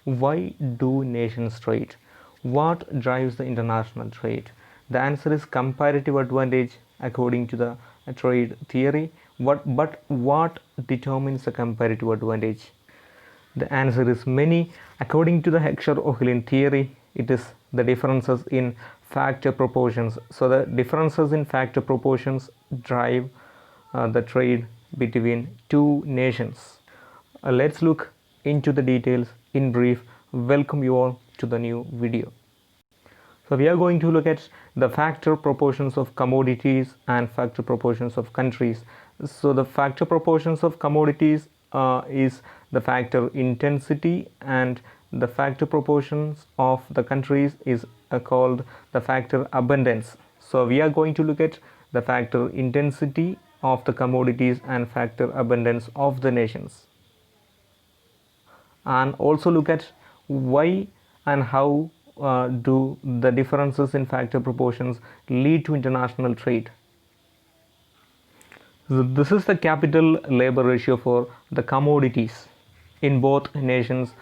Why do nations trade? What drives the international trade? The answer is comparative advantage according to the trade theory. But what determines the comparative advantage? The answer is many. According to the Heckscher-Ohlin theory, it is the differences in factor proportions. So the differences in factor proportions drive the trade between two nations. Let's look into the details in brief. Welcome you all to the new video. So we are going to look at the factor proportions of commodities and factor proportions of countries. So the factor proportions of commodities is the factor intensity, and the factor proportions of the countries is called the factor abundance. So we are going to look at the factor intensity of the commodities and factor abundance of the nations, and also look at why and how do the differences in factor proportions lead to international trade. So this is the capital labor ratio for the commodities in both nations.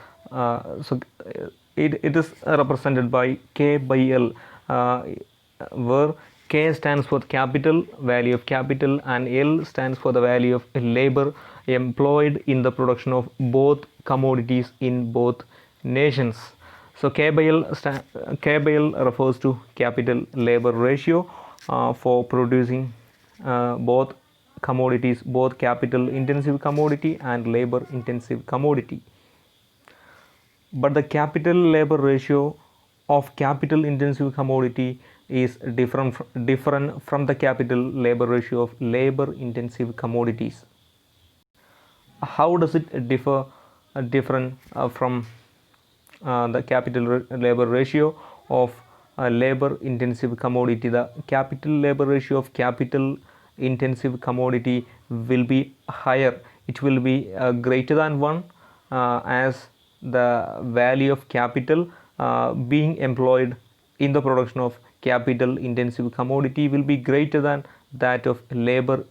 It is represented by K by L, where K stands for capital, value of capital, and L stands for the value of labor employed in the production of both commodities in both nations. So K by L refers to capital labor ratio for producing both commodities, both capital intensive commodity and labor intensive commodity. But the capital labor ratio of capital intensive commodity is different from the capital labor ratio of labor intensive commodities. How does it differ different from the capital labor ratio of labor intensive commodity? The capital labor ratio of capital intensive commodity will be higher. It will be greater than 1, as the value of capital being employed in the production of capital intensive commodity will be greater than that of labor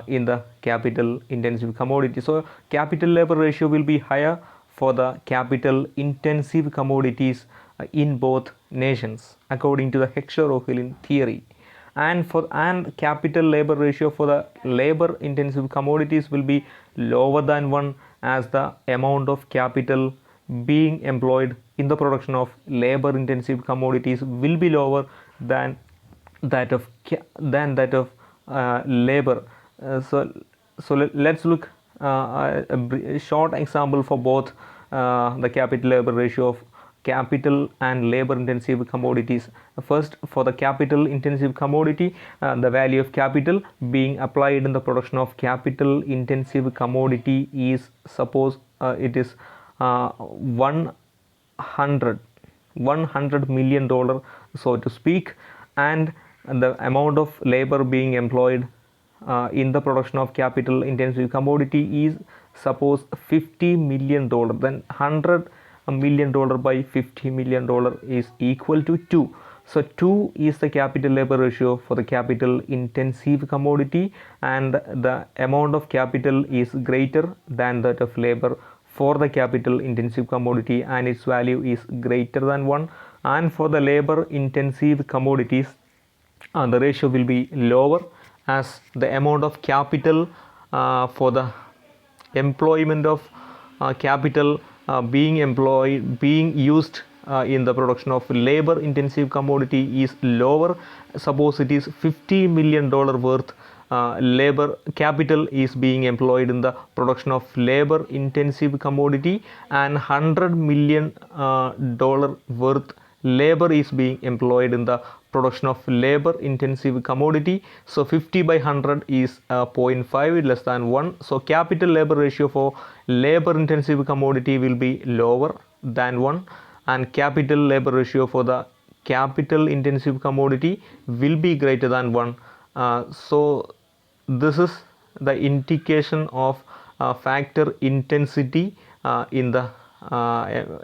in the capital intensive commodity. So capital labor ratio will be higher for the capital intensive commodities in both nations according to the Heckscher-Ohlin theory. And capital labor ratio for the labor intensive commodities will be lower than 1, as the amount of capital being employed in the production of labor intensive commodities will be lower than that of labor. Let's look a short example for both the capital labor ratio of capital and labor intensive commodities. First, for the capital intensive commodity, the value of capital being applied in the production of capital intensive commodity is, suppose it is $100 million, so to speak, and the amount of labor being employed in the production of capital intensive commodity is, suppose, $50 million. Then $100 million by $50 million is equal to 2. So 2 is the capital labor ratio for the capital intensive commodity, and the amount of capital is greater than that of labor for the capital intensive commodity, and its value is greater than 1. And for the labor intensive commodities, the ratio will be lower, as the amount of capital for the employment of capital being used in the production of labor intensive commodity is lower. Suppose it is $50 million worth labor capital is being employed in the production of labor intensive commodity, and $100 million worth labor is being employed in the production of labor intensive commodity. So 50 by 100 is 0.5, less than 1. So capital labor ratio for labor intensive commodity will be lower than 1, and capital labor ratio for the capital intensive commodity will be greater than 1. So this is the indication of factor intensity in the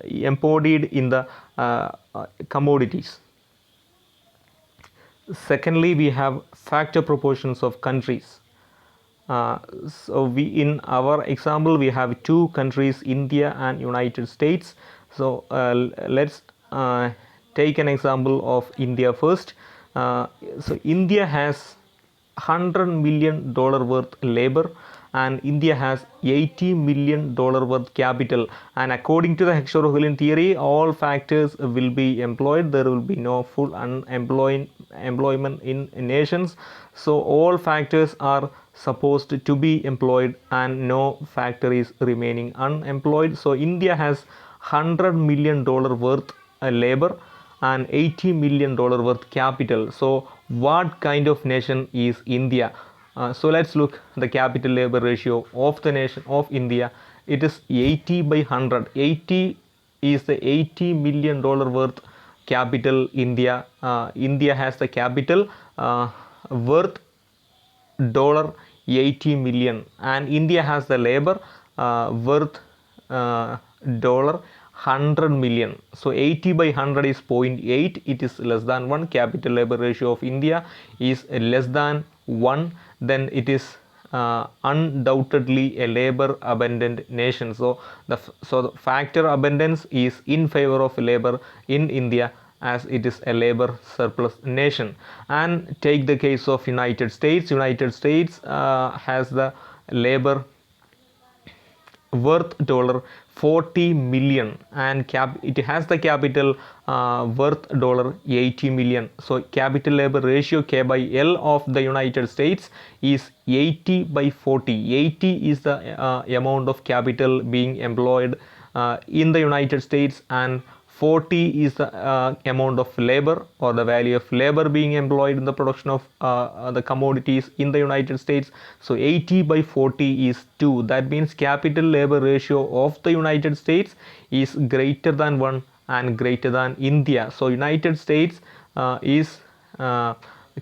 embodied in the commodities. Secondly, we have factor proportions of countries. So in our example we have two countries, India and United States. So let's take an example of India first. So India has $100 million worth labor, and India has $80 million worth capital. And according to the Heckscher-Ohlin theory, all factors will be employed. There will be no full employment in nations. So all factors are supposed to be employed, and no factor is remaining unemployed. So India has $100 million worth labor and $80 million worth capital. So what kind of nation is India? So let's look the capital labor ratio of the nation of India. It is 80/100. 80 is the $80 million worth capital. India has the capital worth $80 million, and India has the labor worth $100 million. So 80/100 is 0.8. It is less than 1. Capital labor ratio of India is less than 1. Then it is undoubtedly a labor abundant nation. So the factor abundance is in favor of labor in India, as it is a labor surplus nation. And take the case of United States. United States has the labor worth $40 million, and it has the capital worth $80 million. So capital labor ratio K/L of the United States is 80/40. 80 is the amount of capital being employed in the United States, and 40 is the amount of labor, or the value of labor being employed in the production of the commodities in the United States. So 80/40 is 2. That means capital labor ratio of the United States is greater than 1 and greater than India. So United States is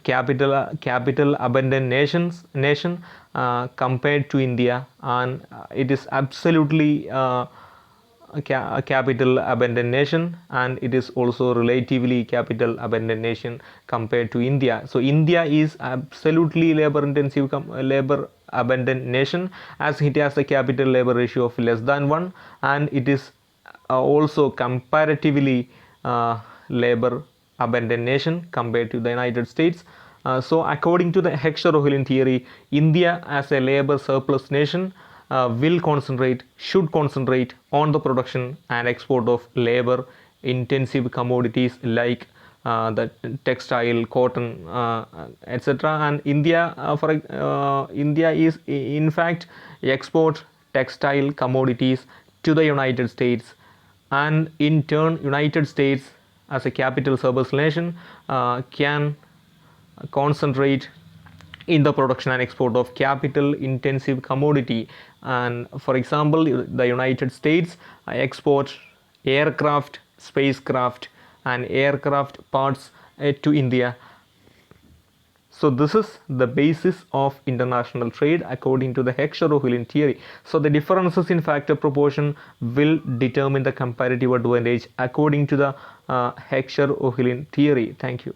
capital abundant nation compared to India, and it is absolutely a capital abundant nation, and it is also relatively capital abundant nation compared to India. So India is absolutely labor intensive labor abundant nation, as it has a capital labor ratio of less than 1, and it is also comparatively labor abundant nation compared to the United States. So according to the Heckscher-Ohlin theory, India as a labor surplus nation should concentrate on the production and export of labor intensive commodities like the textile, cotton, etc. And India is in fact export textile commodities to the United States, and in turn United States as a capital surplus nation can concentrate in the production and export of capital intensive commodity. And for example, the United States export aircraft, spacecraft and aircraft parts to India. So this is the basis of international trade according to the Heckscher-Ohlin theory. So the differences in factor proportion will determine the comparative advantage according to the Heckscher-Ohlin theory. Thank you.